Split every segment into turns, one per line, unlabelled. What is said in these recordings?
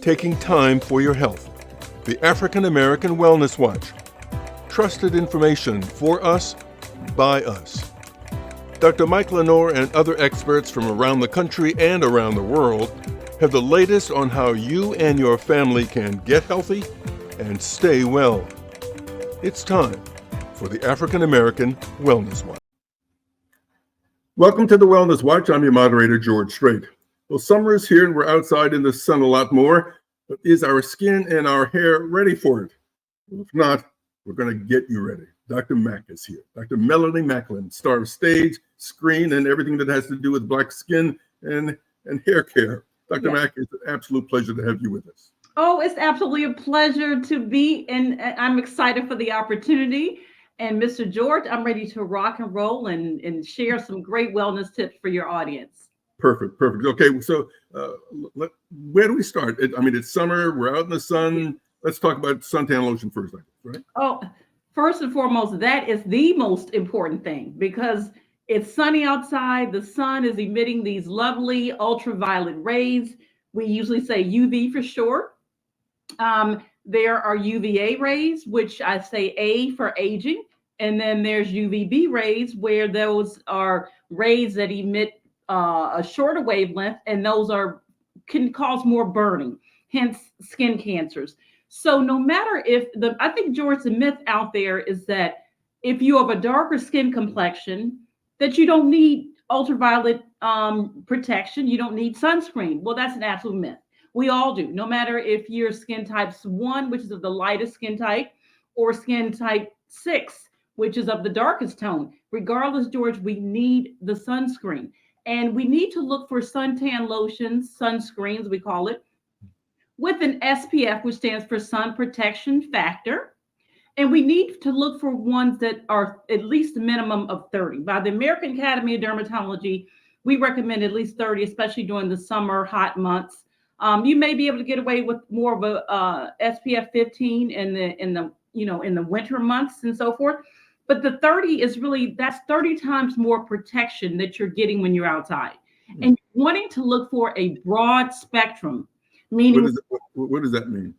taking time for your health. The African American Wellness Watch. Trusted information for us, by us. Dr. Mike Lenore and other experts from around the country and around the world have the latest on how you and your family can get healthy and stay well. It's time for the African American Wellness Watch. Welcome to the Wellness Watch. I'm your moderator, George Strait. Well, summer is here and we're outside in the sun a lot more, but is our skin and our hair ready for it? Well, if not, we're going to get you ready. Dr. Mack is here. Dr. Melanie Macklin, star of stage, screen, and everything that has to do with Black skin and hair care. Dr. Mack, it's an absolute pleasure to have you with us.
Oh, it's absolutely a pleasure to be, and I'm excited for the opportunity. And Mr. George, I'm ready to rock and roll and share some great wellness tips for your audience.
Perfect. Okay, so where do we start? It's summer. We're out in the sun. Let's talk about suntan lotion first, right?
Oh, first and foremost, that is the most important thing because it's sunny outside. The sun is emitting these lovely ultraviolet rays. We usually say UV for short. There are UVA rays, which I say A for aging. And then there's UVB rays, where those are rays that emit a shorter wavelength, and those can cause more burning, hence skin cancers. So no matter I think, George, the myth out there is that if you have a darker skin complexion, that you don't need ultraviolet protection, you don't need sunscreen. Well, that's an absolute myth. We all do, no matter if you're skin type 1, which is of the lightest skin type, or skin type 6, which is of the darkest tone. Regardless, George, we need the sunscreen. And we need to look for suntan lotions, sunscreens, we call it, with an SPF, which stands for sun protection factor. And we need to look for ones that are at least a minimum of 30. By the American Academy of Dermatology, we recommend at least 30, especially during the summer hot months. You may be able to get away with more of a SPF 15 in the winter months and so forth. But the 30 is that's 30 times more protection that you're getting when you're outside. Mm-hmm. And wanting to look for a broad spectrum, meaning
what does that mean?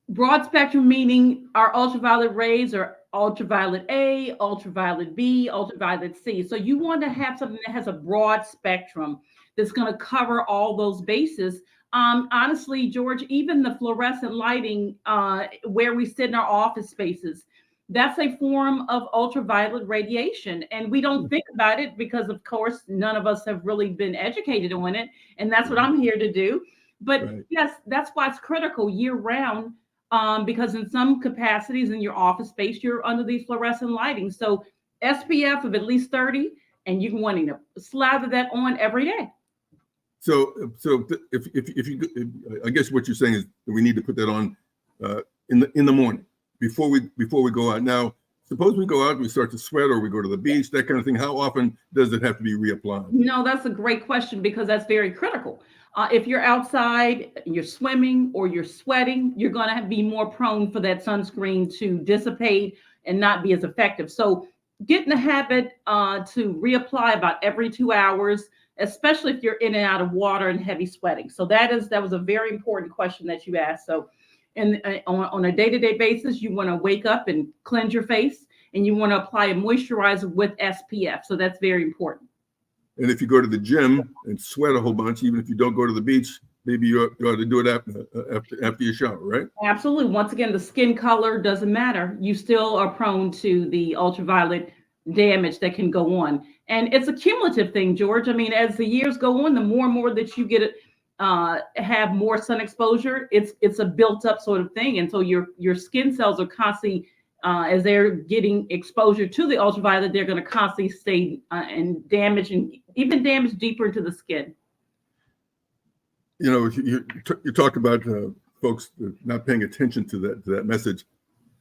Broad spectrum meaning our ultraviolet rays are ultraviolet A, ultraviolet B, ultraviolet C. So you want to have something that has a broad spectrum that's going to cover all those bases. Honestly, George, even the fluorescent lighting where we sit in our office spaces, that's a form of ultraviolet radiation. And we don't think about it because, of course, none of us have really been educated on it. And that's what I'm here to do. But yes, that's why it's critical year round, because in some capacities in your office space, you're under these fluorescent lighting. So SPF of at least 30, and you're wanting to slather that on every day.
So if you, I guess what you're saying is that we need to put that on in the morning before we go out. Now, suppose we go out and we start to sweat, or we go to the beach, that kind of thing. How often does it have to be reapplied?
No, that's a great question because that's very critical. If you're outside, you're swimming or you're sweating, you're going to be more prone for that sunscreen to dissipate and not be as effective. So get in the habit to reapply about every 2 hours, especially if you're in and out of water and heavy sweating. So that was a very important question that you asked. So on a day-to-day basis, you want to wake up and cleanse your face, and you want to apply a moisturizer with SPF. So that's very important.
And if you go to the gym and sweat a whole bunch, even if you don't go to the beach, maybe you ought to do it after your shower, right?
Absolutely. Once again, the skin color doesn't matter. You still are prone to the ultraviolet damage that can go on. And it's a cumulative thing, George. I mean, as the years go on, the more and more that you get have more sun exposure, it's a built up sort of thing. And so your skin cells are constantly, as they're getting exposure to the ultraviolet, they're going to constantly stay and damage, and even damage deeper into the skin.
You know, you talk about folks not paying attention to that message.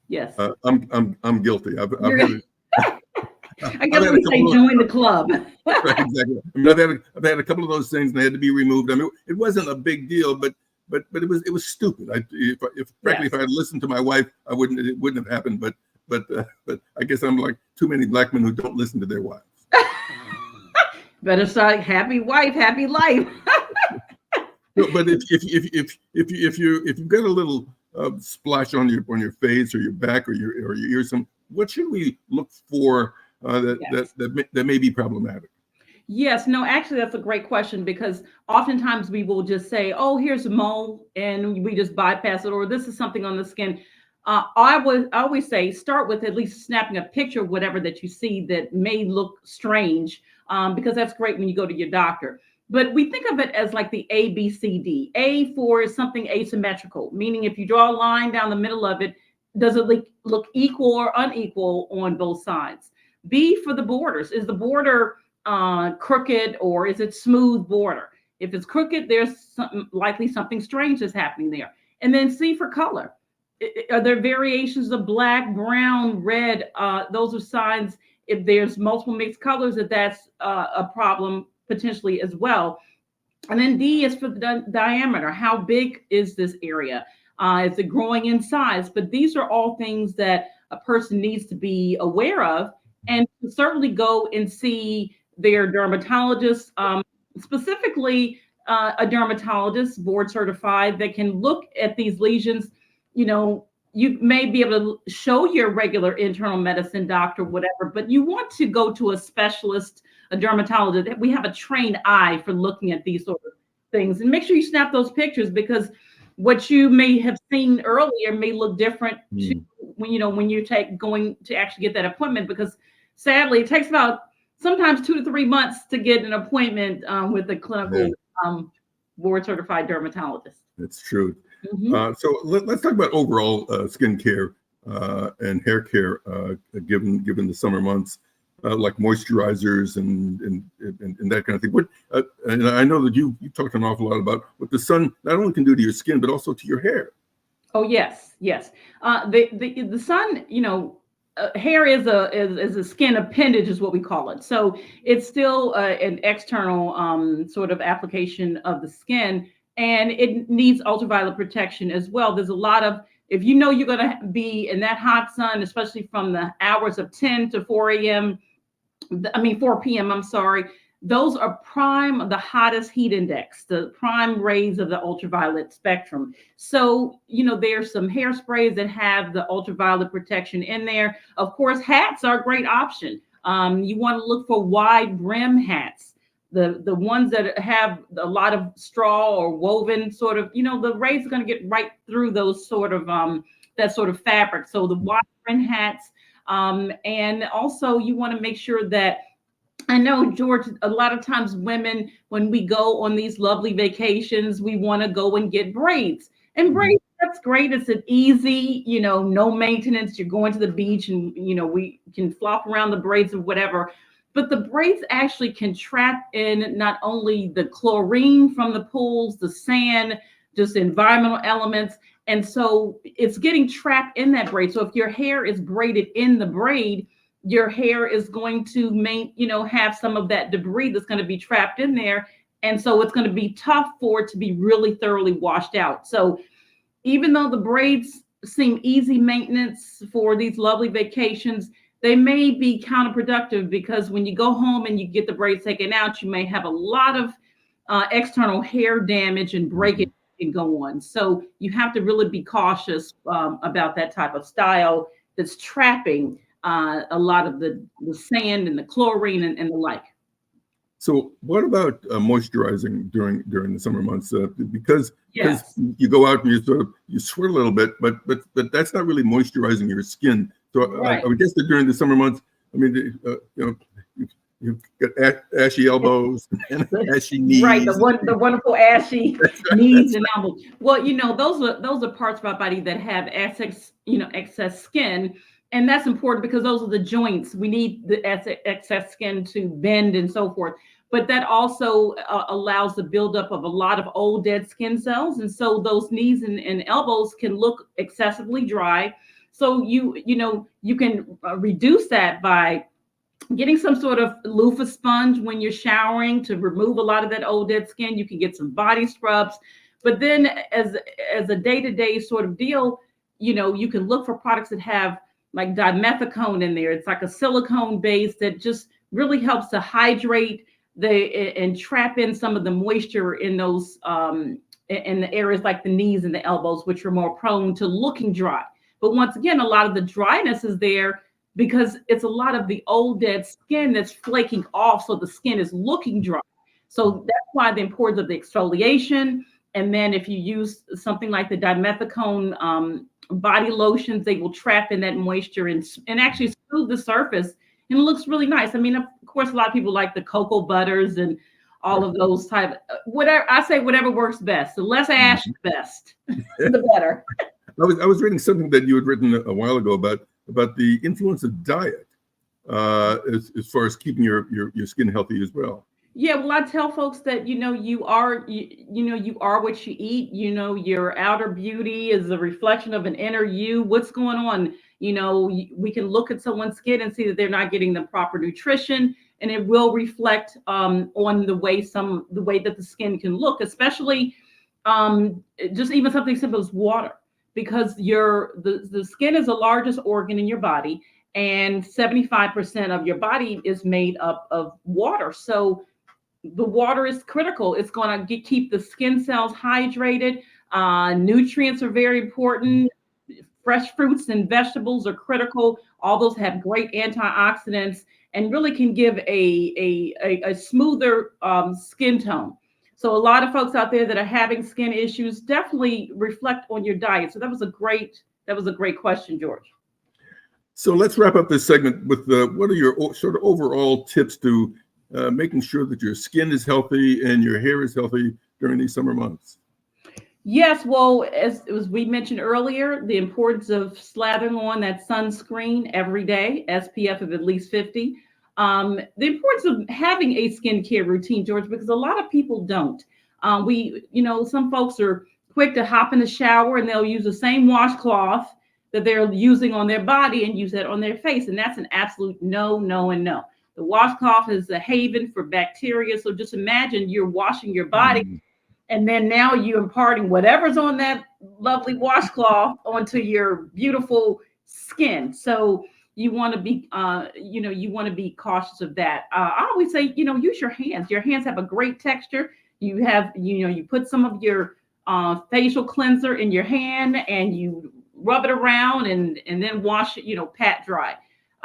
Yes,
I'm guilty. I've
I guess we say join the club.
Right, exactly. I mean, I've had a couple of those things, and they had to be removed. I mean, it wasn't a big deal, but it was stupid. If frankly, if I had listened to my wife, it wouldn't have happened. But I guess I'm like too many black men who don't listen to their wives.
Better start happy wife, happy life.
No, but if you've got a little splash on your face or your back or your ears, what should we look for
Yes.
that may be problematic?
Yes, no, actually, that's a great question because oftentimes we will just say, oh, here's a mole, and we just bypass it, or this is something on the skin. I always say start with at least snapping a picture of whatever that you see that may look strange, because that's great when you go to your doctor. But we think of it as like the A, B, C, D. A for something asymmetrical, meaning if you draw a line down the middle of it, does it look equal or unequal on both sides? B for the borders. Is the border crooked or is it smooth border? If it's crooked, there's likely something strange is happening there. And then C for color. Are there variations of black, brown, red? Those are signs if there's multiple mixed colors that's a problem potentially as well. And then D is for the diameter. How big is this area? Is it growing in size? But these are all things that a person needs to be aware of and certainly go and see their dermatologist, specifically a dermatologist board certified that can look at these lesions. You may be able to show your regular internal medicine doctor, whatever, but you want to go to a specialist, a dermatologist. We have a trained eye for looking at these sort of things, and make sure you snap those pictures because what you may have seen earlier may look different when you're going to actually get that appointment, because sadly it takes about sometimes 2 to 3 months to get an appointment with a clinical board certified dermatologist.
That's true. So let's talk about overall skin care and hair care given the summer months, like moisturizers and that kind of thing. And I know that you talked an awful lot about what the sun not only can do to your skin but also to your hair.
Oh yes. The sun, hair is a skin appendage, is what we call it. So it's still an external sort of application of the skin, and it needs ultraviolet protection as well. There's a lot of, if you're going to be in that hot sun, especially from the hours of 10 to 4 p.m., I'm sorry, those are the hottest heat index, the prime rays of the ultraviolet spectrum. So, there's some hairsprays that have the ultraviolet protection in there. Of course, hats are a great option. You want to look for wide brim hats. The ones that have a lot of straw or woven sort of, the rays are going to get right through those sort of, that sort of fabric. So the wide brim hats, and also you want to make sure that, I know, George, a lot of times women, when we go on these lovely vacations, we want to go and get braids. And braids, that's great. It's an easy, no maintenance. You're going to the beach and, we can flop around the braids or whatever. But the braids actually can trap in not only the chlorine from the pools, the sand, just environmental elements. And so it's getting trapped in that braid. So if your hair is braided in the braid, your hair is going to have some of that debris that's going to be trapped in there. And so it's going to be tough for it to be really thoroughly washed out. So even though the braids seem easy maintenance for these lovely vacations, they may be counterproductive, because when you go home and you get the braids taken out, you may have a lot of external hair damage and breakage can go on. So you have to really be cautious about that type of style that's trapping a lot of the sand and the chlorine and the like.
So what about moisturizing during the summer months? Because you go out and you sweat a little bit, but that's not really moisturizing your skin. So
Right.
I would guess that during the summer months, you've got ashy elbows and ashy knees.
Right, the wonderful ashy knees and elbows. Well, those are parts of our body that have excess skin. And that's important because those are the joints. We need the excess skin to bend and so forth. But that also allows the buildup of a lot of old dead skin cells. And so those knees and elbows can look excessively dry. So you can reduce that by getting some sort of loofah sponge when you're showering to remove a lot of that old dead skin. You can get some body scrubs. But then as a day-to-day sort of deal, you can look for products that have like dimethicone in there. It's like a silicone base that just really helps to hydrate and trap in some of the moisture in those in the areas like the knees and the elbows, which are more prone to looking dry. But once again, a lot of the dryness is there because it's a lot of the old dead skin that's flaking off, so the skin is looking dry. So that's why the importance of the exfoliation. And then if you use something like the dimethicone body lotions, they will trap in that moisture and actually smooth the surface, and it looks really nice. I mean, of course, a lot of people like the cocoa butters and all of those type. Whatever I say, whatever works best. The less ash, the best, the better.
I was reading something that you had written a while ago about the influence of diet as far as keeping your skin healthy as well.
Yeah, well, I tell folks that you are what you eat. Your outer beauty is a reflection of an inner you. What's going on? We can look at someone's skin and see that they're not getting the proper nutrition, and it will reflect on the way that the skin can look, especially just even something simple as water, because the skin is the largest organ in your body, and 75% of your body is made up of water. So the water is critical. It's going to keep the skin cells hydrated. Nutrients are very important. Fresh fruits and vegetables are critical. All those have great antioxidants and really can give a smoother skin tone. So a lot of folks out there that are having skin issues, definitely reflect on your diet. So that was a great question, George.
So let's wrap up this segment with what are your sort of overall tips to making sure that your skin is healthy and your hair is healthy during these summer months?
Yes, well, as we mentioned earlier, the importance of slathering on that sunscreen every day, SPF of at least 50. The importance of having a skincare routine, George, because a lot of people don't. Some folks are quick to hop in the shower and they'll use the same washcloth that they're using on their body and use that on their face. And that's an absolute no, no, and no. The washcloth is a haven for bacteria. So just imagine you're washing your body and then now you're imparting whatever's on that lovely washcloth onto your beautiful skin. So you want to be, cautious of that. I always say, use your hands. Your hands have a great texture. You have, you put some of your facial cleanser in your hand and you rub it around and then wash it, pat dry.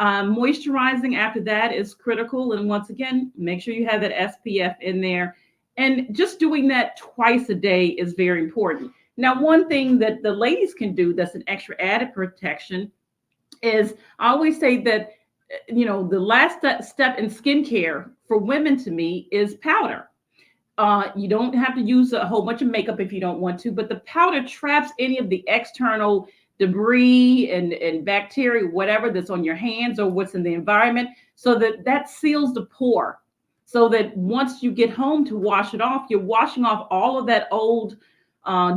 Moisturizing after that is critical. And once again, make sure you have that SPF in there. And just doing that twice a day is very important. Now, one thing that the ladies can do that's an extra added protection is I always say that, the last step in skincare for women to me is powder. You don't have to use a whole bunch of makeup if you don't want to, but the powder traps any of the external debris and bacteria, whatever that's on your hands or what's in the environment, so that seals the pore. So that once you get home to wash it off, you're washing off all of that old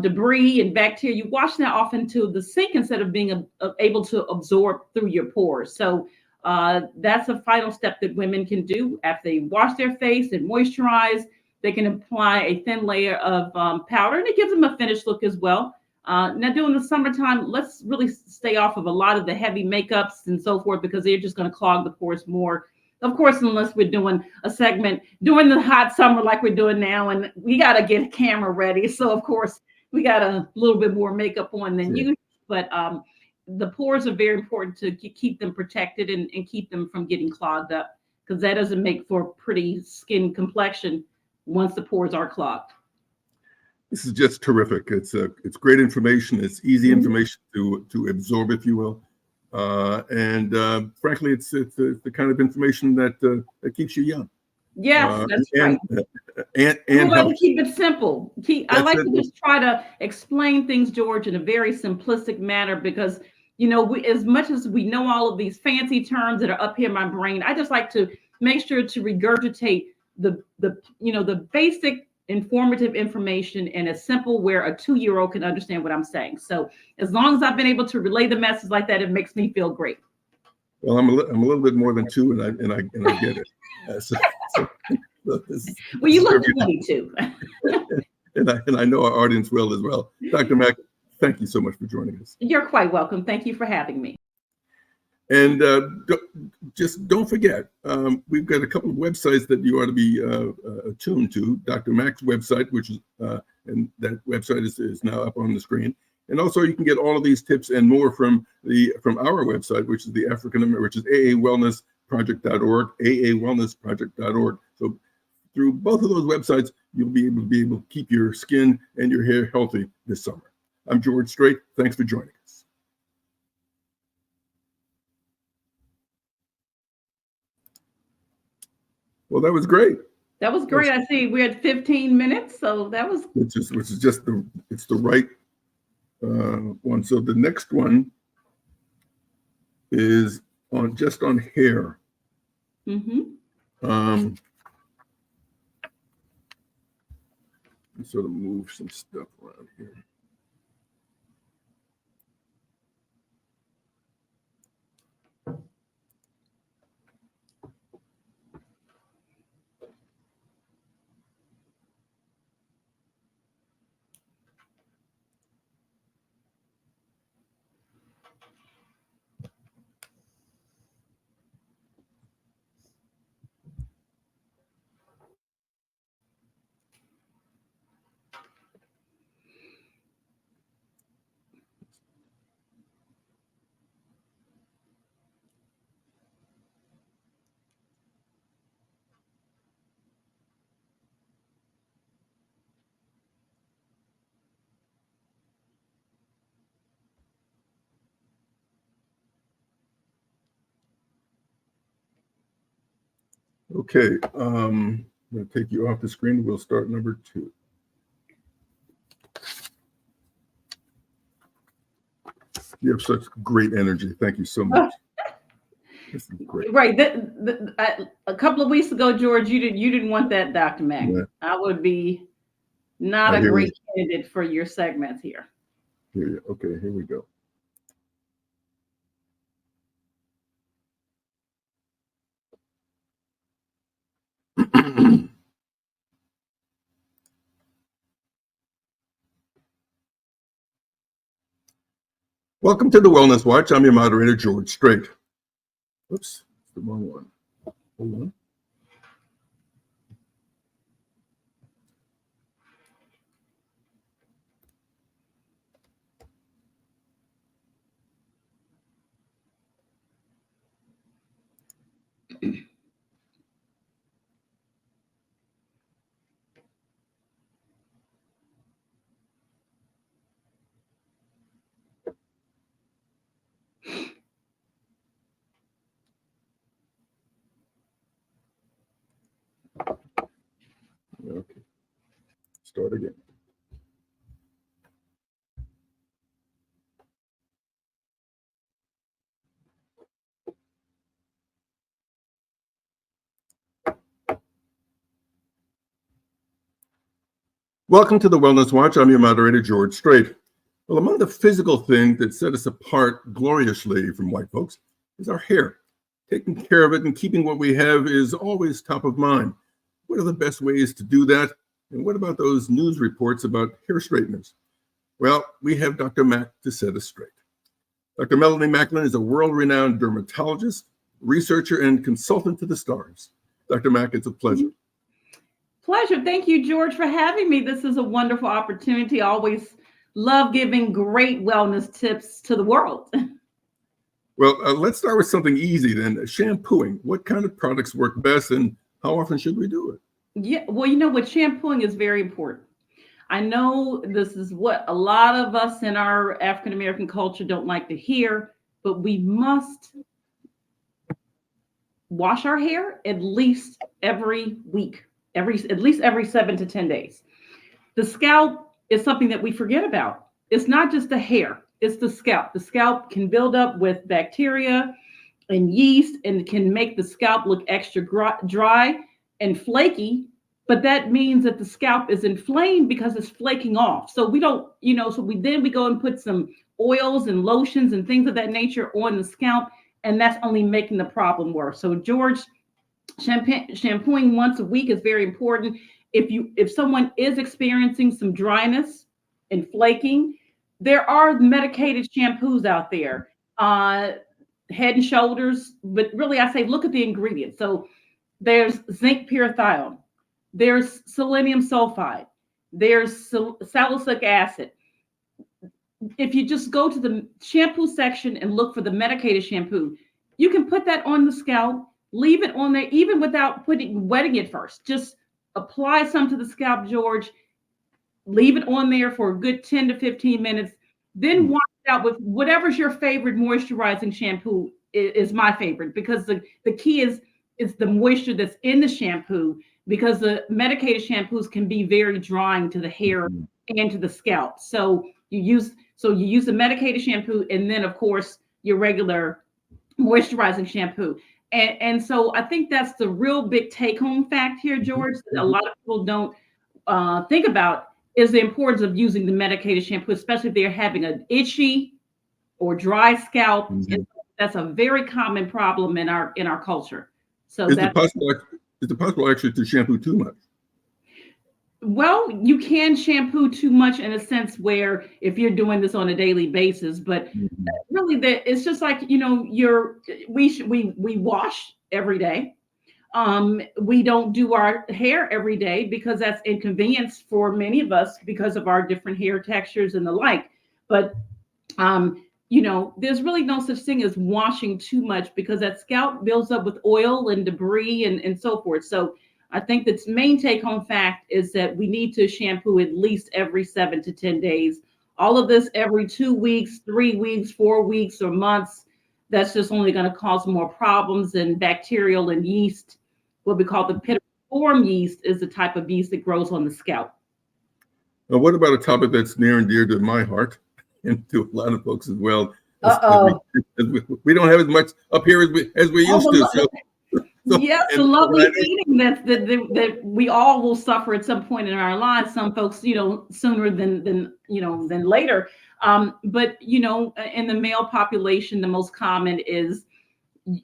debris and bacteria. You wash that off into the sink instead of being able to absorb through your pores. So that's a final step that women can do after they wash their face and moisturize. They can apply a thin layer of powder, and it gives them a finished look as well. Now, during the summertime, let's really stay off of a lot of the heavy makeups and so forth, because they're just going to clog the pores more. Of course, unless we're doing a segment during the hot summer like we're doing now, and we got to get a camera ready. So, of course, we got a little bit more makeup on than usual. But the pores are very important to keep them protected and keep them from getting clogged up, because that doesn't make for pretty skin complexion once the pores are clogged.
This is just terrific. It's great information. It's easy information to absorb, if you will. And frankly, it's the kind of information that keeps you young.
Yes, that's right.
And
I like to keep it simple. I like to just try to explain things, George, in a very simplistic manner, because as much as we know all of these fancy terms that are up here in my brain, I just like to make sure to regurgitate the basic informative information in a simple where a 2-year-old can understand what I'm saying. So as long as I've been able to relay the message like that, it makes me feel great.
Well, I'm a little bit more than 2, and I get it.
Well, you look 22.
and I know our audience will as well. Dr. Mack, thank you so much for joining us.
You're quite welcome. Thank you for having me.
And just don't forget, we've got a couple of websites that you ought to be attuned to. Dr. Mack's website, which is, and that website is now up on the screen. And also, you can get all of these tips and more from our website, which is the which is aawellnessproject.org, aawellnessproject.org. So through both of those websites, you'll be able to keep your skin and your hair healthy this summer. I'm George Strait. Thanks for joining us. Well, that was great.
That was great. I see we had 15 minutes, so that was
which is just the right one. So the next one is on hair. Sort of move some stuff around here. Okay, I'm going to take you off the screen. We'll start number 2. You have such great energy. Thank you so much. This is great.
Right. A couple of weeks ago, George, you didn't want that, Dr. Mack. Yeah. I would be not a great candidate for your segments here.
Okay, here we go. Welcome to the Wellness Watch. I'm your moderator, George Strait. Oops, it's the wrong one. Hold on. Okay, start again. Welcome to the Wellness Watch. I'm your moderator, George Strait. Well, among the physical things that set us apart gloriously from white folks is our hair. Taking care of it and keeping what we have is always top of mind. What are the best ways to do that? And what about those news reports about hair straighteners? Well, we have Dr. Mack to set us straight. Dr. Melanie Macklin is a world-renowned dermatologist, researcher, and consultant to the stars. Dr. Mack, it's a pleasure.
Pleasure. Thank you, George, for having me. This is a wonderful opportunity. I always love giving great wellness tips to the world.
Well, let's start with something easy then. Shampooing. What kind of products work best and how often should we do it?
Yeah, well, you know what? Shampooing is very important. I know this is what a lot of us in our African-American culture don't like to hear, but we must wash our hair at least every week, at least every 7 to 10 days. The scalp is something that we forget about. It's not just the hair, it's the scalp. The scalp can build up with bacteria and yeast and can make the scalp look extra dry and flaky, but that means that the scalp is inflamed because it's flaking off. So we don't, so we go and put some oils and lotions and things of that nature on the scalp, and that's only making the problem worse. So George, shampooing once a week is very important. If someone is experiencing some dryness and flaking, there are medicated shampoos out there. Head and Shoulders, but really I say look at the ingredients. So there's zinc pyrithione, there's selenium sulfide, there's salicylic acid. If you just go to the shampoo section and look for the medicated shampoo, you can put that on the scalp, leave it on there, even without wetting it first. Just apply some to the scalp, George, leave it on there for a good 10 to 15 minutes, then wash it out with whatever's your favorite moisturizing shampoo is my favorite, because the key is the moisture that's in the shampoo, because the medicated shampoos can be very drying to the hair and to the scalp. So you use the medicated shampoo, and then of course your regular moisturizing shampoo. And so I think that's the real big take-home fact here, George, that a lot of people don't think about, is the importance of using the medicated shampoo, especially if they're having an itchy or dry scalp. That's a very common problem in our culture. So
is it possible actually to shampoo too much?
Well, you can shampoo too much in a sense where if you're doing this on a daily basis, but really it's just like, we wash every day. We don't do our hair every day because that's inconvenience for many of us because of our different hair textures and the like. But, there's really no such thing as washing too much, because that scalp builds up with oil and debris and so forth. So I think the main take-home fact is that we need to shampoo at least every 7 to 10 days. All of this every 2 weeks, 3 weeks, 4 weeks, or months, that's just only going to cause more problems. And bacterial and yeast, what we call the pitiform yeast, is the type of yeast that grows on the scalp.
Now, what about a topic that's near and dear to my heart and to a lot of folks as well? We don't have as much up here as we used to.
Yes, the lovely feeling that we all will suffer at some point in our lives. Some folks, sooner than later. But in the male population, the most common is,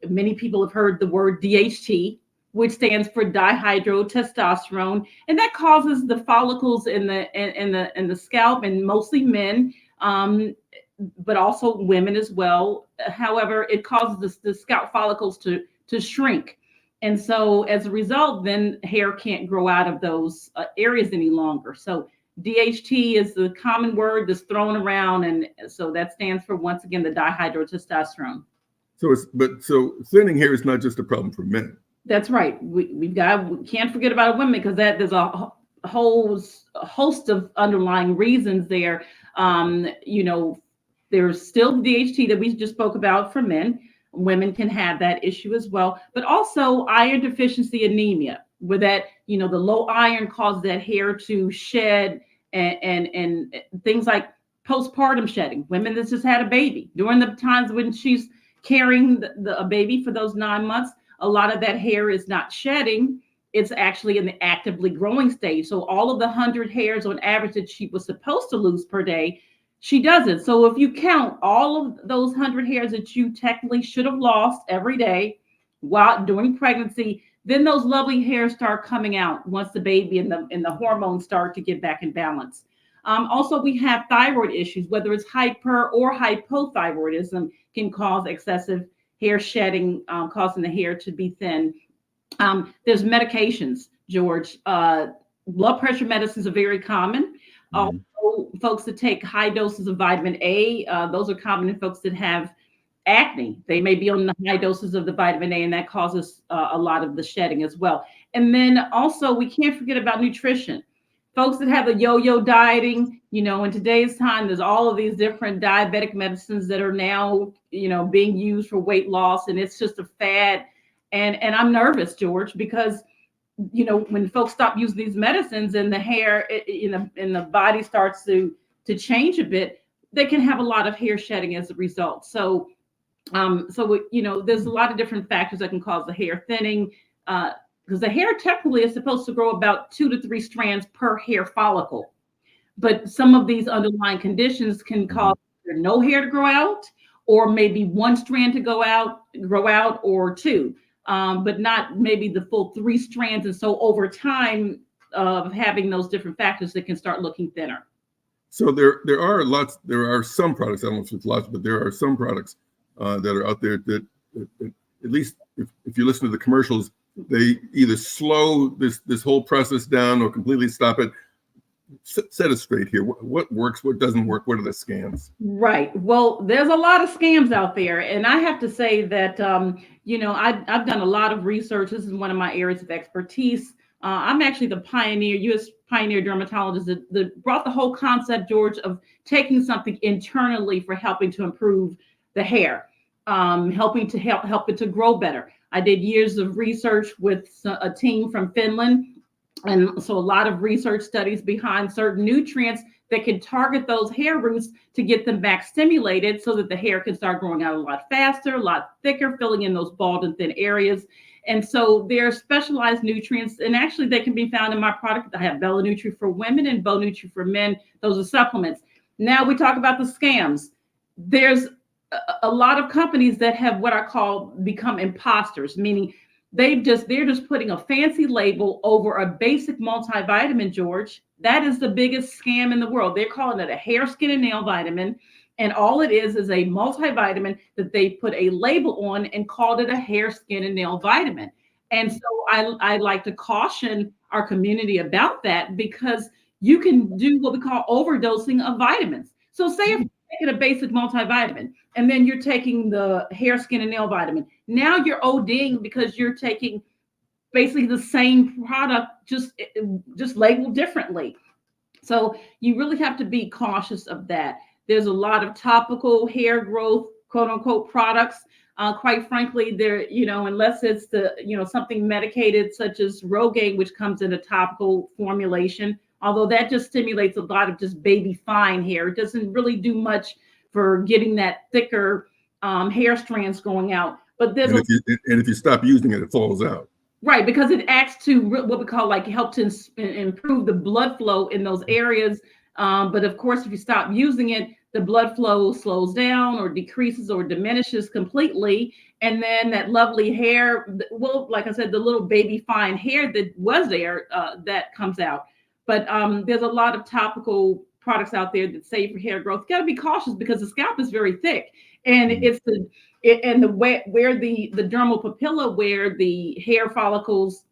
many people have heard the word DHT, which stands for dihydrotestosterone, and that causes the follicles in the scalp, and mostly men, but also women as well. However, it causes the scalp follicles to shrink. And so as a result, then hair can't grow out of those areas any longer. So DHT is the common word that's thrown around. And so that stands for, once again, the dihydrotestosterone.
So thinning hair is not just a problem for men. That's right.
We can't forget about women, because there's a whole host of underlying reasons there. There's still DHT that we just spoke about for men. Women can have that issue as well, but also iron deficiency anemia, where the low iron causes that hair to shed, and things like postpartum shedding. Women that just had a baby, during the times when she's carrying a baby for those 9 months, a lot of that hair is not shedding. It's actually in the actively growing stage. So all of the 100 hairs on average that she was supposed to lose per day, she doesn't. So if you count all of those 100 hairs that you technically should have lost every day while during pregnancy, then those lovely hairs start coming out once the baby and the hormones start to get back in balance. Also, we have thyroid issues, whether it's hyper or hypothyroidism can cause excessive hair shedding, causing the hair to be thin. There's medications, George. Blood pressure medicines are very common. Also, folks that take high doses of vitamin A, those are common in folks that have acne. They may be on the high doses of the vitamin A, and that causes a lot of the shedding as well. And then also, we can't forget about nutrition. Folks that have a yo-yo dieting, in today's time, there's all of these different diabetic medicines that are now, being used for weight loss, and it's just a fad. And I'm nervous, George, because when folks stop using these medicines and the hair in the body starts to change a bit, they can have a lot of hair shedding as a result. So there's a lot of different factors that can cause the hair thinning, because the hair technically is supposed to grow about 2 to 3 strands per hair follicle. But some of these underlying conditions can cause no hair to grow out, or maybe 1 strand to grow out, or 2. But not maybe the full 3 strands. And so over time of having those different factors, that can start looking thinner.
So there are some products, I don't know if it's lots, but there are some products that are out there that at least if you listen to the commercials, they either slow this whole process down or completely stop it. Set it straight here. What works? What doesn't work? What are the scams?
Right. Well, there's a lot of scams out there, and I have to say that I've done a lot of research. This is one of my areas of expertise. I'm actually the pioneer, U.S. pioneer dermatologist that brought the whole concept, George, of taking something internally for helping to improve the hair, helping to help it to grow better. I did years of research with a team from Finland. And so a lot of research studies behind certain nutrients that can target those hair roots to get them back stimulated so that the hair can start growing out a lot faster, a lot thicker, filling in those bald and thin areas. And so there are specialized nutrients, and actually they can be found in my product. I have Belanutri for women and Bonutri for men. Those are supplements. Now we talk about the scams. There's a lot of companies that have what I call become imposters, meaning they're just putting a fancy label over a basic multivitamin, George. That is the biggest scam in the world. They're calling it a hair, skin, and nail vitamin. And all it is a multivitamin that they put a label on and called it a hair, skin, and nail vitamin. And so I like to caution our community about that, because you can do what we call overdosing of vitamins. So say if you're taking a basic multivitamin and then you're taking the hair, skin, and nail vitamin, now you're ODing because you're taking basically the same product, just labeled differently. So you really have to be cautious of that. There's a lot of topical hair growth, quote unquote, products. Quite frankly, they're, unless it's something medicated such as Rogaine, which comes in a topical formulation, although that just stimulates a lot of just baby fine hair. It doesn't really do much for getting that thicker hair strands going out. But there's
if you stop using it, it falls out.
Right, because it acts to what we call help to improve the blood flow in those areas. But of course, if you stop using it, the blood flow slows down or decreases or diminishes completely. And then that lovely hair, well, like I said, the little baby fine hair that was there, that comes out. But there's a lot of topical products out there that save for hair growth. You got to be cautious because the scalp is very thick, and it's where the dermal papilla, where the hair follicles,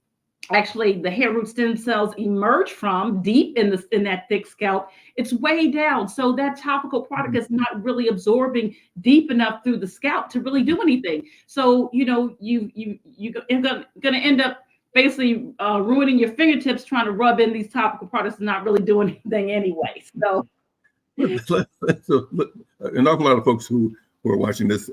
actually the hair root stem cells emerge from deep in that thick scalp, it's way down. So that topical product is not really absorbing deep enough through the scalp to really do anything. So you're going to end up basically ruining your fingertips trying to rub in these topical products and not really doing anything anyway. So
an awful lot of folks who are watching this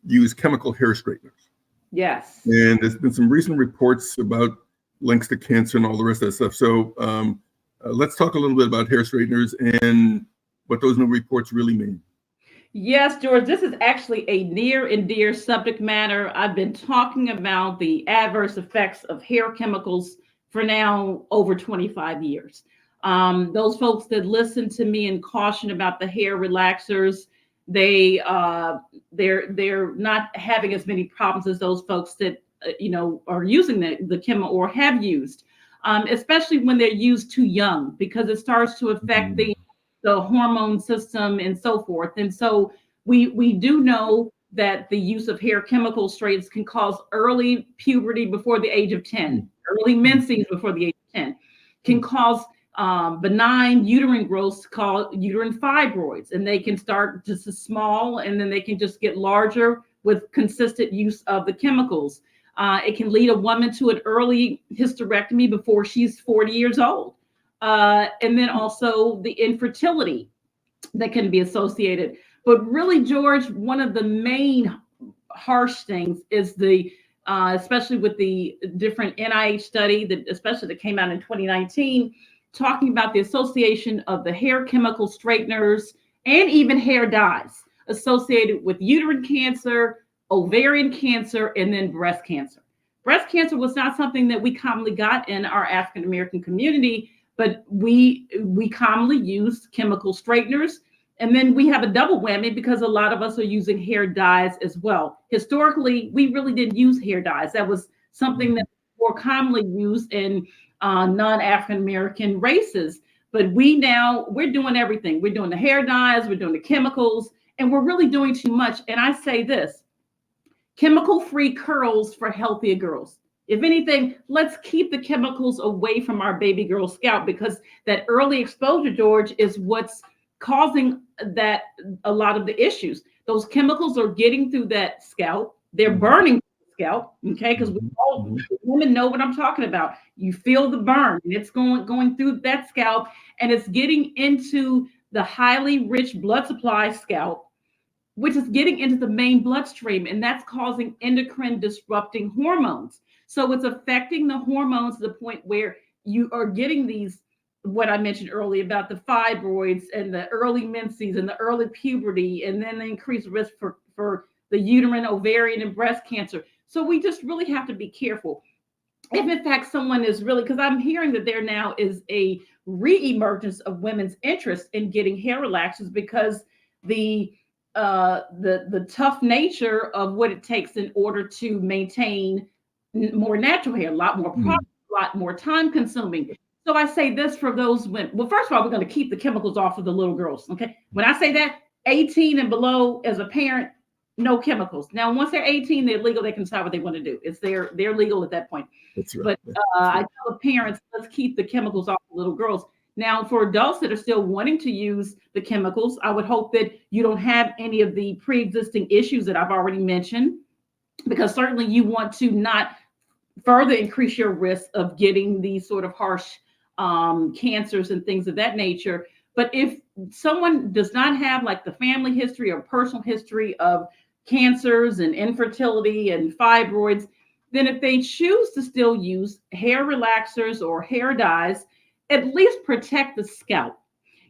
use chemical hair straighteners.
Yes.
And there's been some recent reports about links to cancer and all the rest of that stuff. So let's talk a little bit about hair straighteners and what those new reports really mean.
Yes, George, this is actually a near and dear subject matter. I've been talking about the adverse effects of hair chemicals for now over 25 years. Those folks that listen to me and caution about the hair relaxers, they're not having as many problems as those folks that are using the chemo or have used, especially when they're used too young, because it starts to affect the hormone system and so forth. And so we do know that the use of hair chemical straightens can cause early puberty before the age of 10, early menses before the age of 10, can cause benign uterine growths called uterine fibroids, and they can start just as small and then they can just get larger with consistent use of the chemicals. It can lead a woman to an early hysterectomy before she's 40 years old. And then also the infertility that can be associated. But really, George, one of the main harsh things is especially with the different NIH study that came out in 2019, talking about the association of the hair chemical straighteners and even hair dyes associated with uterine cancer, ovarian cancer, and then breast cancer. Breast cancer was not something that we commonly got in our African American community, but we commonly use chemical straighteners. And then we have a double whammy because a lot of us are using hair dyes as well. Historically, we really didn't use hair dyes. That was something that more commonly used in non-African American races. But we're doing everything. We're doing the hair dyes, we're doing the chemicals, and we're really doing too much. And I say this, chemical-free curls for healthier girls. If anything, let's keep the chemicals away from our baby girl scalp, because that early exposure, George, is what's causing that a lot of the issues. Those chemicals are getting through that scalp. They're burning the scalp, okay? Because we all women know what I'm talking about. You feel the burn, and it's going through that scalp, and it's getting into the highly rich blood supply scalp, which is getting into the main bloodstream, and that's causing endocrine disrupting hormones. So it's affecting the hormones to the point where you are getting these, what I mentioned earlier about the fibroids and the early menses and the early puberty, and then the increased risk for the uterine, ovarian, and breast cancer. So we just really have to be careful. If in fact someone is really, because I'm hearing that there now is a re-emergence of women's interest in getting hair relaxers, because the tough nature of what it takes in order to maintain more natural hair, a lot more product, a lot more time consuming. So I say this for those women. Well, first of all, we're going to keep the chemicals off of the little girls. Okay. When I say that, 18 and below, as a parent, no chemicals. Now, once they're 18, they're legal. They can decide what they want to do. They're legal at that point.
That's right.
But I tell the parents, let's keep the chemicals off the little girls. Now, for adults that are still wanting to use the chemicals, I would hope that you don't have any of the pre-existing issues that I've already mentioned, because certainly you want to not further increase your risk of getting these sort of harsh cancers and things of that nature. But if someone does not have like the family history or personal history of cancers and infertility and fibroids, then if they choose to still use hair relaxers or hair dyes, at least protect the scalp.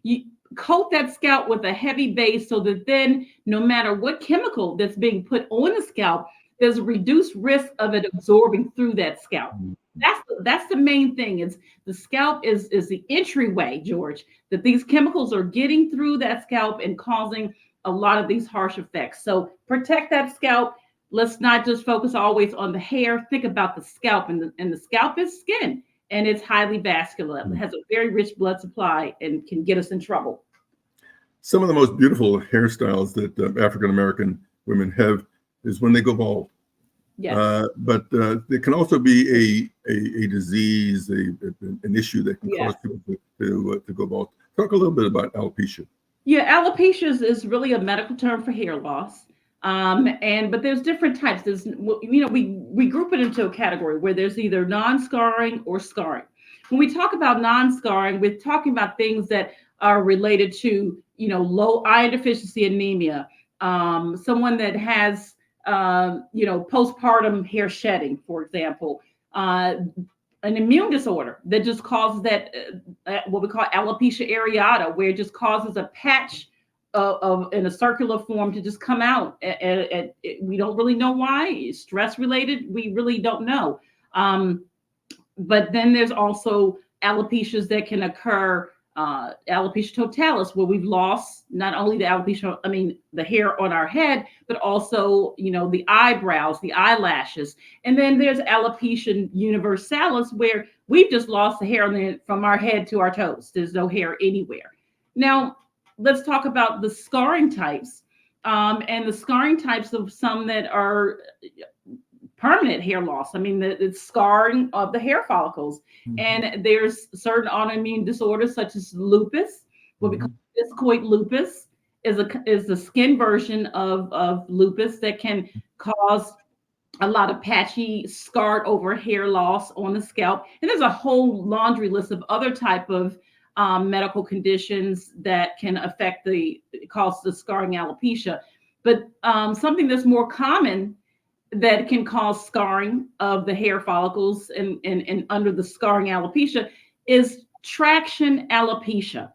You coat that scalp with a heavy base so that then no matter what chemical that's being put on the scalp, there's a reduced risk of it absorbing through that scalp. That's the main thing. Is the scalp is the entryway, George, that these chemicals are getting through that scalp and causing a lot of these harsh effects. So protect that scalp. Let's not just focus always on the hair. Think about the scalp, and the scalp is skin, and it's highly vascular. It has a very rich blood supply and can get us in trouble.
Some of the most beautiful hairstyles that African-American women have is when they go bald.
Yes.
But there can also be a disease, an issue that can cause people to go bald. Talk a little bit about alopecia.
Yeah, alopecia is really a medical term for hair loss. But there's different types. There's, we group it into a category where there's either non-scarring or scarring. When we talk about non-scarring, we're talking about things that are related to, low iron deficiency anemia, someone that has, postpartum hair shedding, for example, an immune disorder that just causes that, what we call alopecia areata, where it just causes a patch in a circular form to just come out. We don't really know why. Stress related, we really don't know. But then there's also alopecias that can occur, alopecia totalis, where we've lost not only the alopecia, the hair on our head, but also, the eyebrows, the eyelashes. And then there's alopecia universalis, where we've just lost the hair from our head to our toes. There's no hair anywhere. Now, let's talk about the scarring types, and the scarring types of some that are permanent hair loss. The scarring of the hair follicles. And there's certain autoimmune disorders such as lupus, what we call discoid lupus, is the skin version of lupus that can cause a lot of patchy, scarred over hair loss on the scalp. And there's a whole laundry list of other type of medical conditions that can cause the scarring alopecia. But something that's more common that can cause scarring of the hair follicles and under the scarring alopecia is traction alopecia,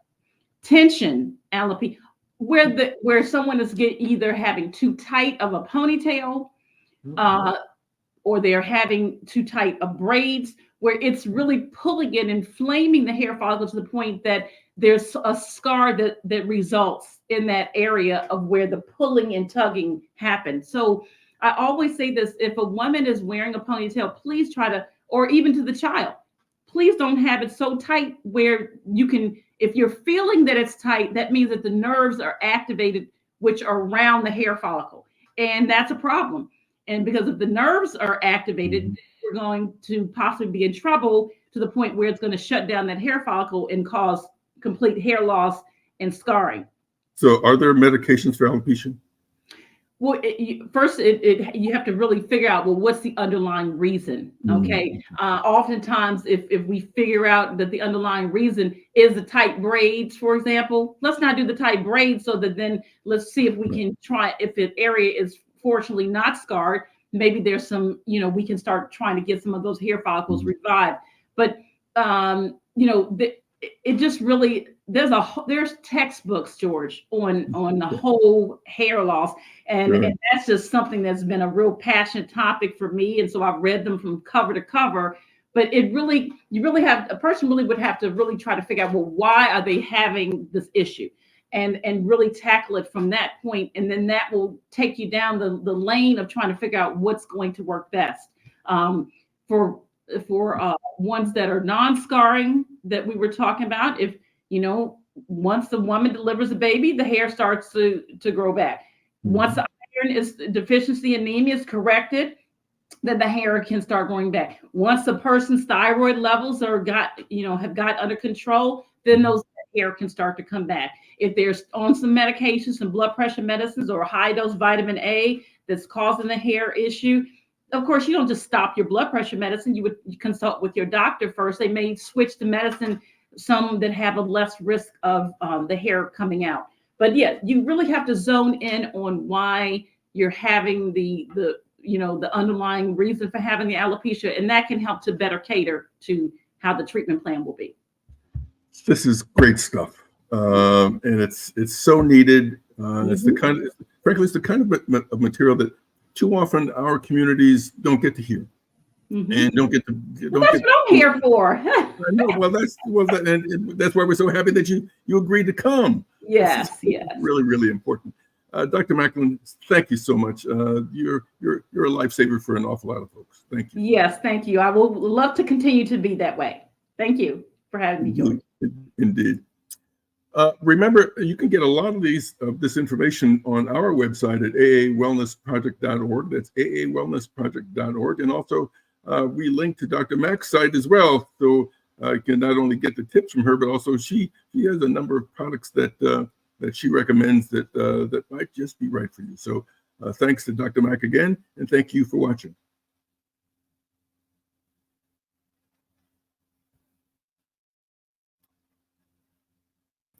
tension alopecia, where someone is either having too tight of a ponytail, or they're having too tight of braids, where it's really pulling and inflaming the hair follicle to the point that there's a scar that results in that area of where the pulling and tugging happens. So I always say this: if a woman is wearing a ponytail, please try to, or even to the child, please don't have it so tight where you can, if you're feeling that it's tight, that means that the nerves are activated which are around the hair follicle. And that's a problem. And because if the nerves are activated, we're going to possibly be in trouble to the point where it's going to shut down that hair follicle and cause complete hair loss and scarring.
So are there medications for alopecia?
Well, first, you have to really figure out, well, what's the underlying reason? Okay. Oftentimes, if we figure out that the underlying reason is the tight braids, for example, let's not do the tight braids, so that then let's see if we can try, if an area is fortunately not scarred, maybe there's some, we can start trying to get some of those hair follicles revived. But, it just really, there's textbooks, George, on the whole hair loss. And that's just something that's been a real passionate topic for me. And so I've read them from cover to cover. But a person really would have to really try to figure out, well, why are they having this issue? And really tackle it from that point. And then that will take you down the lane of trying to figure out what's going to work best. For ones that are non-scarring that we were talking about, if, once the woman delivers a baby, the hair starts to grow back. Once the iron deficiency anemia is corrected, then the hair can start growing back. Once the person's thyroid levels have got under control, then those hair can start to come back. If they're on some medications, some blood pressure medicines, or high dose vitamin A that's causing the hair issue, of course, you don't just stop your blood pressure medicine. You would consult with your doctor first. They may switch the medicine, some that have a less risk of the hair coming out. But yeah, you really have to zone in on why you're having the underlying reason for having the alopecia, and that can help to better cater to how the treatment plan will be.
This is great stuff, and it's so needed. It's the kind of material that too often our communities don't get to hear, and don't get to.
That's what I'm here for.
I know. Well, that's why we're so happy that you agreed to come.
Yes.
Really, really important. Dr. Macklin, thank you so much. You're a lifesaver for an awful lot of folks. Thank you.
Yes, thank you. I will love to continue to be that way. Thank you for having me, George.
Indeed. Remember, you can get a lot of this information on our website at aawellnessproject.org. That's aawellnessproject.org. And also, we link to Dr. Mack's site as well. So you can not only get the tips from her, but also she has a number of products that she recommends that might just be right for you. So thanks to Dr. Mack again, and thank you for watching.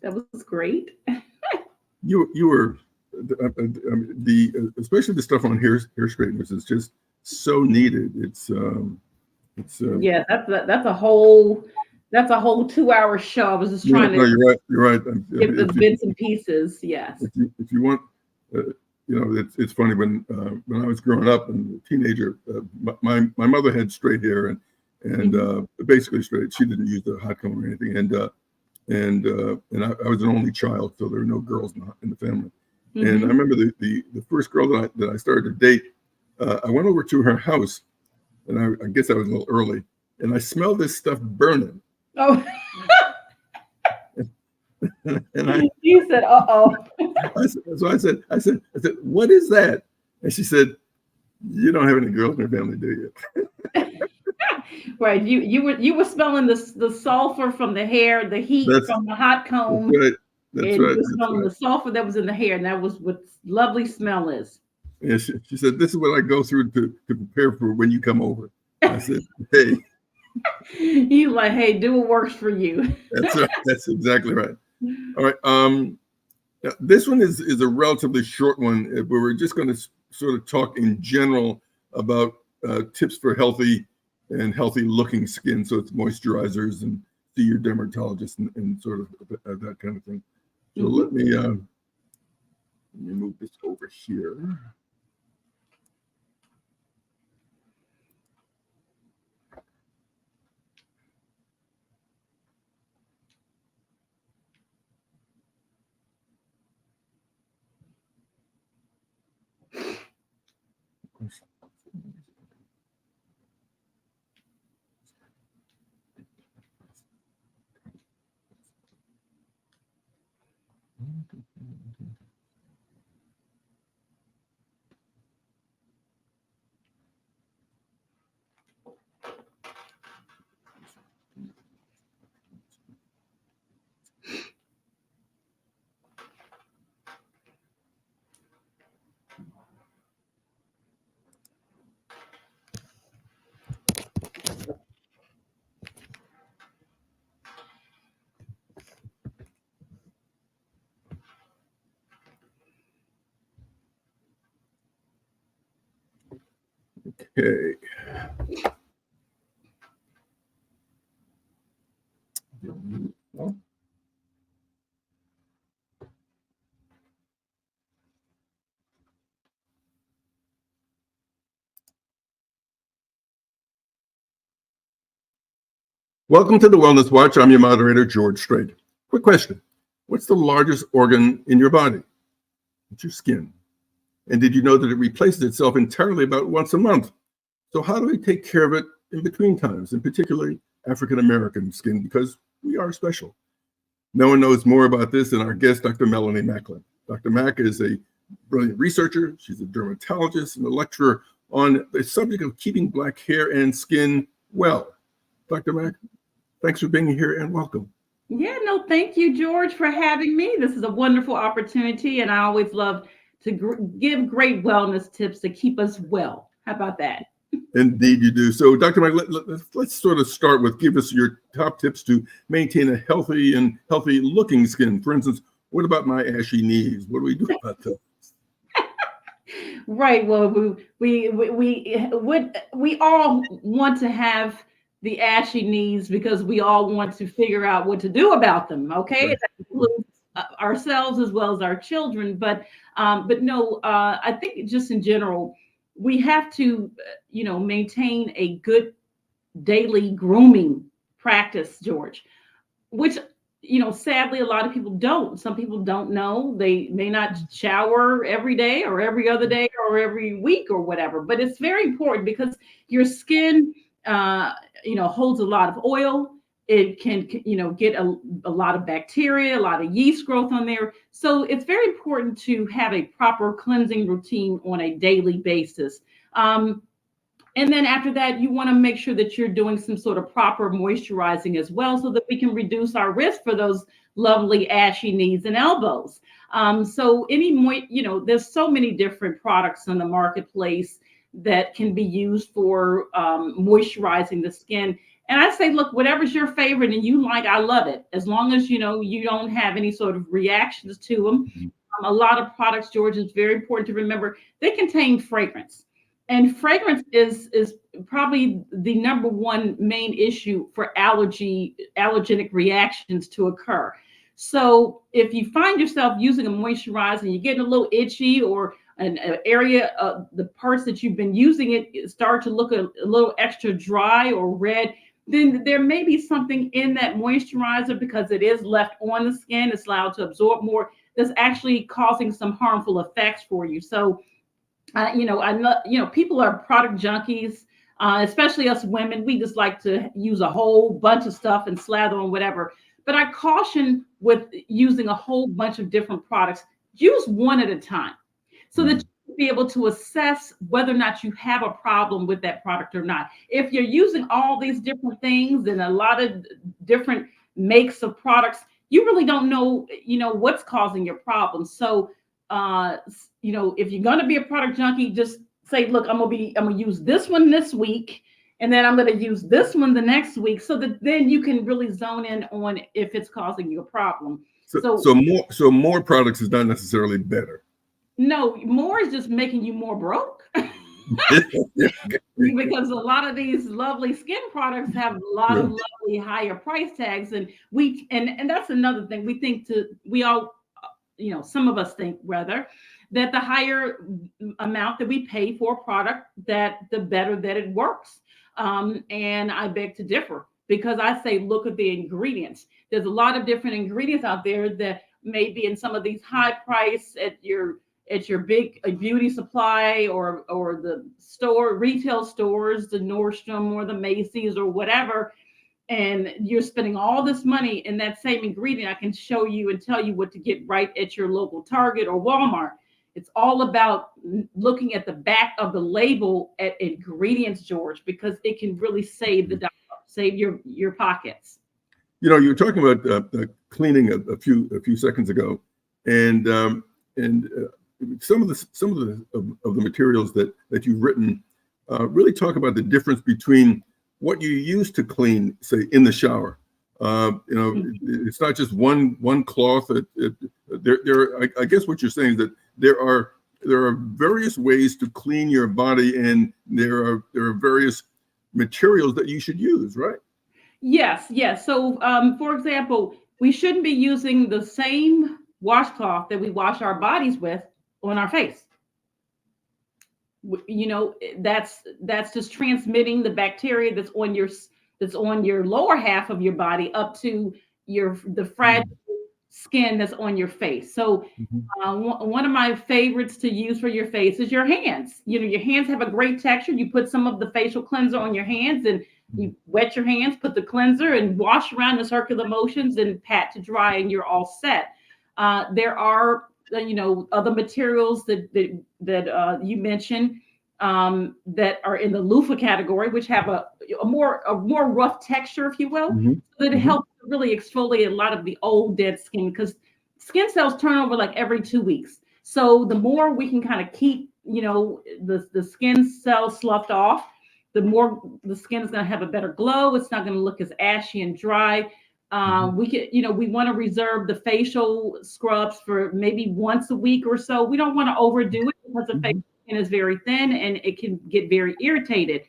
That was great.
You were especially the stuff on hair straighteners is just so needed.
Yeah, that's a whole 2-hour show. I was just trying to.
No, you're right.
Get the bits and pieces. Yes.
If you want, it's funny when I was growing up and a teenager, my mother had straight hair and basically straight. She didn't use the hot comb or anything, and I was an only child, so there were no girls in the family. And I remember the first girl that I started to date. I went over to her house, and I guess I was a little early, and I smelled this stuff burning.
Oh.
And
you said, "Uh-oh."
So I said, "What is that?" And she said, "You don't have any girls in your family, do you?"
Right. You were smelling the sulfur from the hair, the heat from the hot comb.
That's right.
You were smelling the sulfur that was in the hair, and that was what lovely smell is.
Yeah, she said, "This is what I go through to prepare for when you come over." I said, "Hey."
You like, hey, do what works for you.
That's right. That's exactly right. All right. This one is a relatively short one, but we're just going to sort of talk in general about tips for healthy looking skin. So it's moisturizers and see your dermatologist and sort of that kind of thing. So let me move this over here. Okay. Welcome to the Wellness Watch. I'm your moderator, George Strait. Quick question. What's the largest organ in your body? It's your skin. And did you know that it replaces itself entirely about once a month? So how do we take care of it in between times, and particularly African-American skin, because we are special? No one knows more about this than our guest, Dr. Melanie Macklin. Dr. Mack is a brilliant researcher. She's a dermatologist and a lecturer on the subject of keeping Black hair and skin well. Dr. Mack, thanks for being here and welcome.
Yeah, no, thank you, George, for having me. This is a wonderful opportunity, and I always love to give great wellness tips to keep us well. How about that?
Indeed, you do. So, Dr. Mike, let's sort of start with give us your top tips to maintain a healthy and healthy-looking skin. For instance, what about my ashy knees? What do we do about that?
Right. Well, we all want to have the ashy knees because we all want to figure out what to do about them. Okay,
Right.
that includes ourselves as well as our children. But no, I think just in general, we have to, maintain a good daily grooming practice, George, which, sadly, a lot of people don't. Some people don't know. They may not shower every day or every other day or every week or whatever, but it's very important because your skin, holds a lot of oil. It can, get a lot of bacteria, a lot of yeast growth on there. So it's very important to have a proper cleansing routine on a daily basis. And then after that, you want to make sure that you're doing some sort of proper moisturizing as well so that we can reduce our risk for those lovely ashy knees and elbows. So there's so many different products in the marketplace that can be used for moisturizing the skin. And I say, look, whatever's your favorite and you like, I love it. As long as, you don't have any sort of reactions to them. A lot of products, George, it's very important to remember, they contain fragrance. And fragrance is probably the number one main issue for allergenic reactions to occur. So if you find yourself using a moisturizer and you're getting a little itchy, or an area of the parts that you've been using it start to look a little extra dry or red, then there may be something in that moisturizer, because it is left on the skin, it's allowed to absorb more, that's actually causing some harmful effects for you. So I know, people are product junkies, especially us women. We just like to use a whole bunch of stuff and slather on whatever. But I caution with using a whole bunch of different products. Use one at a time so that you can be able to assess whether or not you have a problem with that product or not. If you're using all these different things and a lot of different makes of products, you really don't know, what's causing your problem. So if you're going to be a product junkie, just say, look, I'm going to use this one this week, and then I'm going to use this one the next week, so that then you can really zone in on if it's causing you a problem.
So more products is not necessarily better.
No, more is just making you more broke. Because a lot of these lovely skin products have a lot of lovely higher price tags, and that's another thing. Some of us think rather that the higher amount that we pay for a product, that the better that it works. And I beg to differ, because I say, look at the ingredients. There's a lot of different ingredients out there that may be in some of these high price at your big beauty supply or the retail stores, the Nordstrom or the Macy's or whatever. And you're spending all this money in that same ingredient. I can show you and tell you what to get right at your local Target or Walmart. It's all about looking at the back of the label at ingredients, George, because it can really save your pockets.
You were talking about cleaning a few seconds ago, and some of the materials that you've written really talk about the difference between what you use to clean, say, in the shower. It's not just one cloth. I guess what you're saying is that there are there are various ways to clean your body, and there are various materials that you should use, right?
Yes, yes. So, for example, we shouldn't be using the same washcloth that we wash our bodies with on our face. You know, that's just transmitting the bacteria that's on your lower half of your body up to the fragile skin that's on your face. So one of my favorites to use for your face is your hands. You know, your hands have a great texture. You put some of the facial cleanser on your hands and you wet your hands, put the cleanser and wash around in circular motions and pat to dry, and you're all set. There are, other materials that you mentioned that are in the loofah category, which have a more rough texture, if you will, so that it helps really exfoliate a lot of the old dead skin, because skin cells turn over like every 2 weeks. So the more we can kind of keep, the skin cells sloughed off, the more the skin is going to have a better glow. It's not going to look as ashy and dry. We want to reserve the facial scrubs for maybe once a week or so. We don't want to overdo it because the facial skin is very thin and it can get very irritated.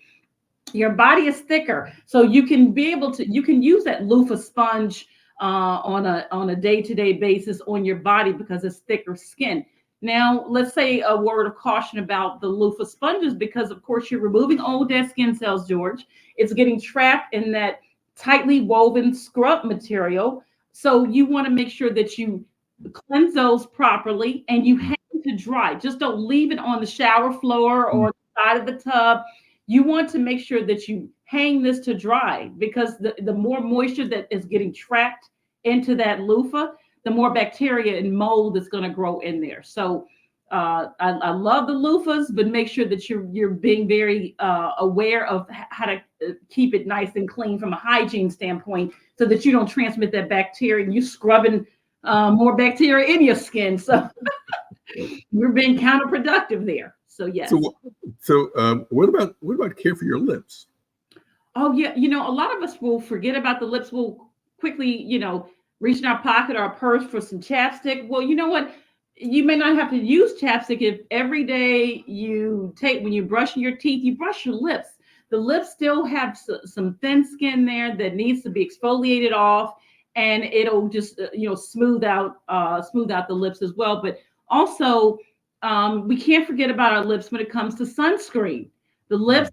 Your body is thicker, so you can use that loofah sponge on a day-to-day basis on your body because it's thicker skin. Now, let's say a word of caution about the loofah sponges, because of course you're removing old dead skin cells, George. It's getting trapped in that tightly woven scrub material. So you want to make sure that you cleanse those properly and you hang it to dry. Just don't leave it on the shower floor or the side of the tub. You want to make sure that you hang this to dry, because the more moisture that is getting trapped into that loofah, the more bacteria and mold is going to grow in there. So I love the loofahs, but make sure that you're being very aware of how to keep it nice and clean from a hygiene standpoint, so that you don't transmit that bacteria and you scrubbing more bacteria in your skin. So we're being counterproductive there. So yes.
So what about care for your lips?
Oh yeah, a lot of us will forget about the lips. We'll quickly, reach in our pocket or our purse for some chapstick. Well, you know what? You may not have to use chapstick if every day when you're brushing your teeth, you brush your lips. The lips still have some thin skin there that needs to be exfoliated off, and it'll just smooth out the lips as well. But also, we can't forget about our lips when it comes to sunscreen. The lips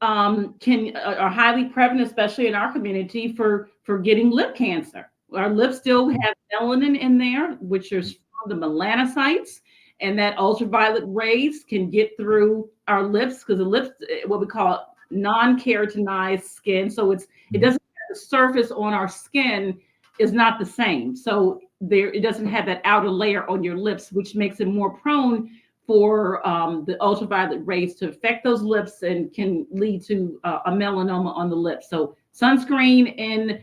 are highly prevalent, especially in our community, for getting lip cancer. Our lips still have melanin in there, which is the melanocytes, and that ultraviolet rays can get through our lips, because the lips, what we call non-keratinized skin, so it doesn't have the surface on our skin is not the same. So it doesn't have that outer layer on your lips, which makes it more prone for the ultraviolet rays to affect those lips and can lead to a melanoma on the lips. So sunscreen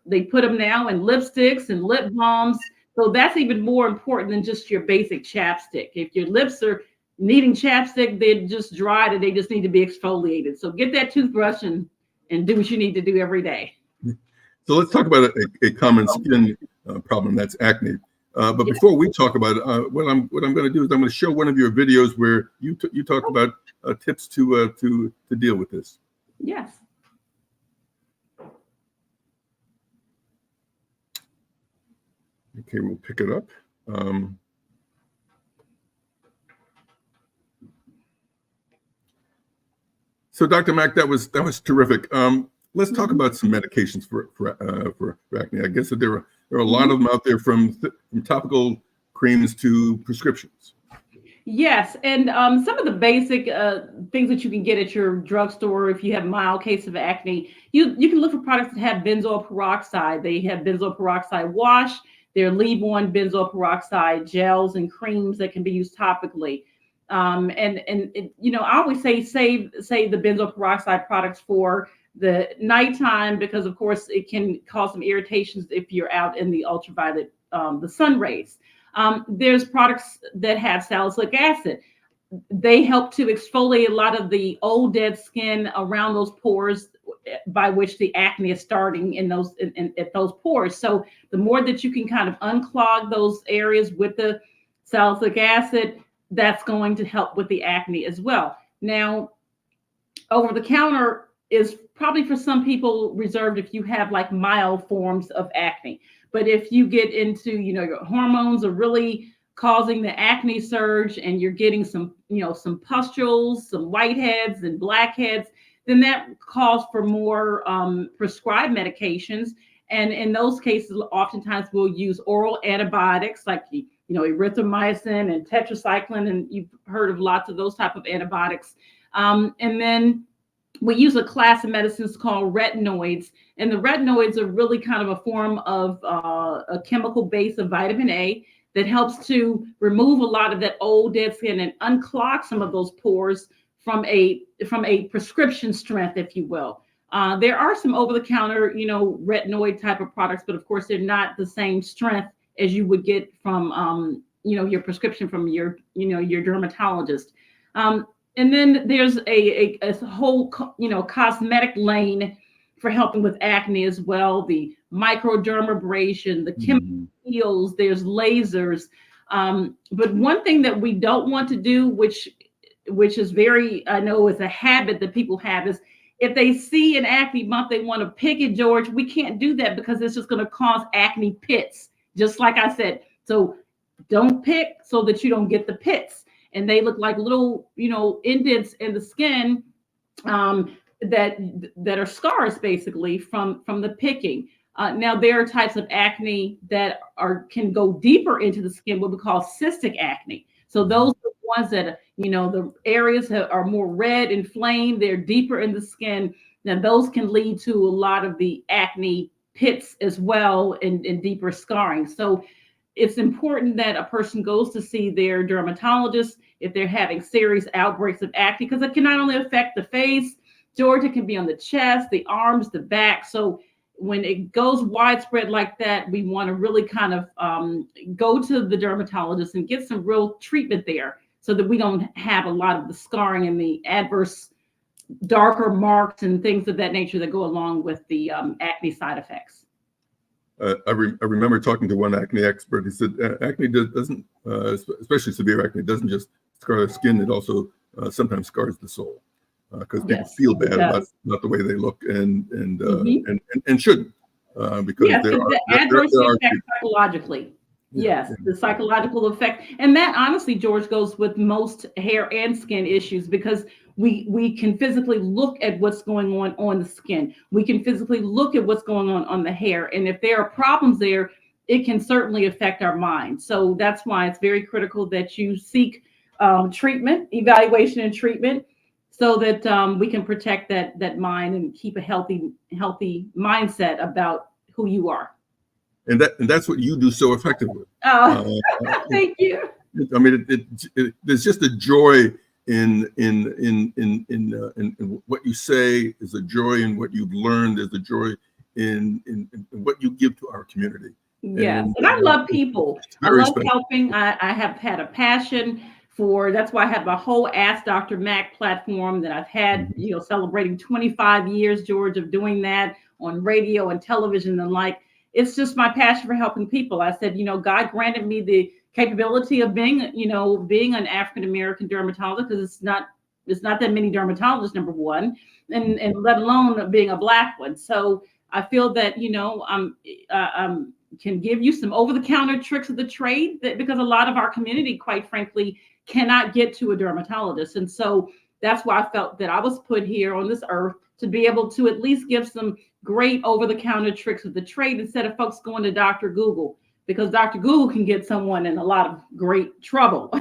they put them now in lipsticks and lip balms. So that's even more important than just your basic chapstick. If your lips are needing chapstick, they're just dried and they just need to be exfoliated. So get that toothbrush and do what you need to do every day.
So let's talk about a common skin problem, that's acne. But before we talk about it, what I'm going to do is I'm going to show one of your videos where you talk about tips to deal with this.
Yes.
Okay, we'll pick it up. So Dr. Mack, that was terrific. Let's talk about some medications for acne. I guess that there are a lot of them out there, from topical creams to prescriptions.
Yes, and some of the basic things that you can get at your drugstore if you have a mild case of acne, you can look for products that have benzoyl peroxide. They have benzoyl peroxide wash. There are leave-on benzoyl peroxide gels and creams that can be used topically. I always say save the benzoyl peroxide products for the nighttime, because of course it can cause some irritations if you're out in the ultraviolet, the sun rays. There's products that have salicylic acid. They help to exfoliate a lot of the old dead skin around those pores by which the acne is starting at those pores. So the more that you can kind of unclog those areas with the salicylic acid, that's going to help with the acne as well. Now, over the counter is probably for some people reserved if you have like mild forms of acne. But if you get into, your hormones are really causing the acne surge and you're getting some, some pustules, some whiteheads and blackheads, then that calls for more prescribed medications. And in those cases, oftentimes we'll use oral antibiotics like, erythromycin and tetracycline, and you've heard of lots of those type of antibiotics. And then we use a class of medicines called retinoids, and the retinoids are really kind of a form of a chemical base of vitamin A that helps to remove a lot of that old dead skin and unclog some of those pores from a prescription strength, if you will. There are some over-the-counter, retinoid type of products, but of course they're not the same strength as you would get from, your prescription from your dermatologist. And then there's a whole, cosmetic lane for helping with acne as well. The microdermabrasion, the chemical peels, there's lasers. But one thing that we don't want to do, which is I know it's a habit that people have, is if they see an acne bump, they want to pick it, George. We can't do that because it's just going to cause acne pits, just like I said. So don't pick so that you don't get the pits. And they look like little, indents in the skin that are scars basically from the picking. Now there are types of acne that can go deeper into the skin, what we call cystic acne. So those are the ones that, the areas are more red, inflamed, they're deeper in the skin. Now those can lead to a lot of the acne pits as well and deeper scarring. So it's important that a person goes to see their dermatologist if they're having serious outbreaks of acne, because it can not only affect the face, George, it can be on the chest, the arms, the back. So when it goes widespread like that, we want to really kind of go to the dermatologist and get some real treatment there so that we don't have a lot of the scarring and the adverse darker marks and things of that nature that go along with the acne side effects.
I remember talking to one acne expert. He said acne doesn't, especially severe acne, doesn't just scar the skin. It also sometimes scars the soul because people feel bad about the way they look and shouldn't because there are
effect psychologically. Yes, the psychological effect. And that honestly, George, goes with most hair and skin issues because we can physically look at what's going on the skin. We can physically look at what's going on the hair. And if there are problems there, it can certainly affect our mind. So that's why it's very critical that you seek treatment, evaluation and treatment, so that we can protect that mind and keep a healthy mindset about who you are.
And that's what you do so effectively.
Thank you.
I mean, there's just a joy in what you say. There's a joy in what you've learned. There's a joy in what you give to our community.
Yes, and I love people. I love helping. I have had a passion for. That's why I have my whole Ask Dr. Mac platform that I've had. Celebrating 25 years, George, of doing that on radio and television and like. It's just my passion for helping people. I said, God granted me the capability of being an African-American dermatologist, because it's not that many dermatologists, number one, and let alone being a Black one. So I feel that, can give you some over-the-counter tricks of the trade because a lot of our community, quite frankly, cannot get to a dermatologist. And so that's why I felt that I was put here on this earth to be able to at least give some great over-the-counter tricks of the trade instead of folks going to Dr. Google, because Dr. Google can get someone in a lot of great trouble.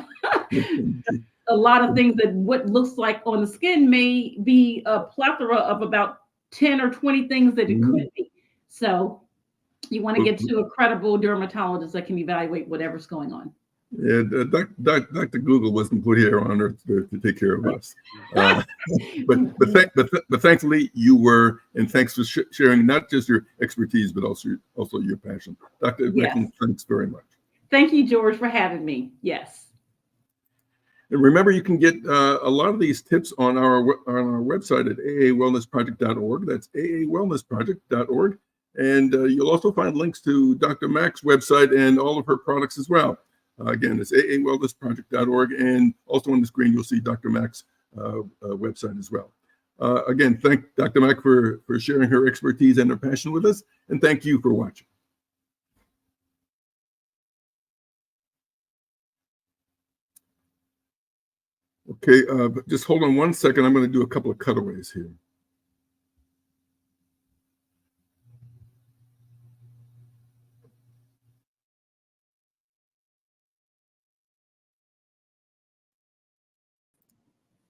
A lot of things that what looks like on the skin may be a plethora of about 10 or 20 things that it could be. So you want to get to a credible dermatologist that can evaluate whatever's going on.
Yeah, Dr. Google wasn't put here on earth to take care of us. But thankfully you were, and thanks for sharing not just your expertise, but also your passion. Dr. Macklin, thanks very much.
Thank you, George, for having me. Yes.
And remember, you can get a lot of these tips on our website at aawellnessproject.org. That's aawellnessproject.org. And you'll also find links to Dr. Mac's website and all of her products as well. Again, it's aawellnessproject.org, and also on the screen you'll see Dr. Mack's website as well. Again, thank Dr. Mack for sharing her expertise and her passion with us, and thank you for watching. Okay, just hold on one second. I'm going to do a couple of cutaways here.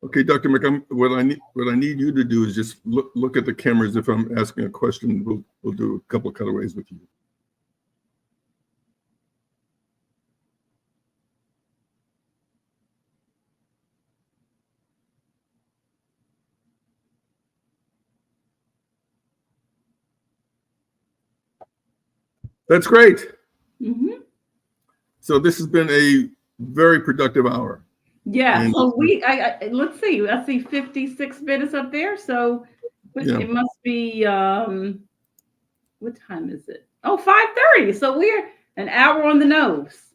Okay, Dr. Mack, what I need you to do is just look at the cameras. If I'm asking a question, we'll do a couple of cutaways with you. That's great.
Mm-hmm.
So this has been a very productive hour.
Yeah. And so let's see. I see 56 minutes up there. So it must be what time is it? Oh, 5:30. So we're an hour on the nose.